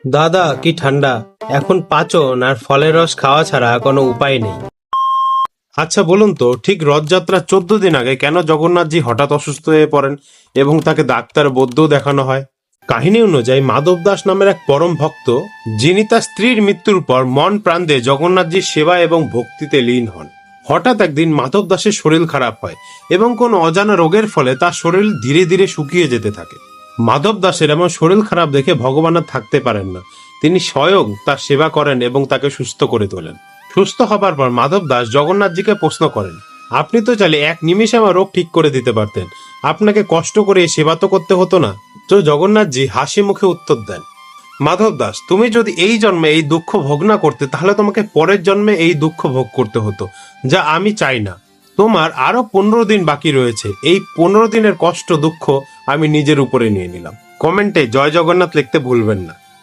দাদা কি ঠান্ডা! এখন পাচন আর ফলের রস খাওয়া ছাড়া কোনো উপায় নেই। আচ্ছা বলুন তো, ঠিক রথযাত্রার 14 দিন আগে কেন জগন্নাথজি হঠাৎ অসুস্থ হয়ে পড়েন এবং তাকে ডাক্তার বৈদ্যও দেখানো হয়? কাহিনী অনুযায়ী মাধব দাস নামের এক পরম ভক্ত, যিনি তার স্ত্রীর মৃত্যুর পর মন প্রাণ দিয়ে জগন্নাথজির সেবা এবং ভক্তিতে লীন হন, হঠাৎ একদিন মাধব দাসের শরীর খারাপ হয় এবং কোনো অজানা রোগের ফলে তার শরীর ধীরে ধীরে শুকিয়ে যেতে থাকে। মাধব দাসের এমন শরীর খারাপ দেখে ভগবান আর থাকতে পারেন না। তিনি স্বয়ং তার সেবা করেন এবং তাকে সুস্থ করে তোলেন। সুস্থ হবার পর মাধব দাস জগন্নাথজিকে প্রশ্ন করেন, আপনি তো চাইলে এক নিমিষে আমার রোগ ঠিক করে দিতে পারতেন, আপনাকে কষ্ট করে এই সেবা তো করতে হতো না। তো জগন্নাথজি হাসি মুখে উত্তর দেন, মাধব দাস, তুমি যদি এই জন্মে এই দুঃখ ভোগ না করতে তাহলে তোমাকে পরের জন্মে এই দুঃখ ভোগ করতে হতো, যা আমি চাই না। তোমার আরো 15 দিন বাকি রয়েছে, এই 15 দিনের কষ্ট দুঃখ আমি নিজের উপরে নিয়ে নিলাম। কমেন্টে জয় জগন্নাথ লিখতে ভুলবেন না।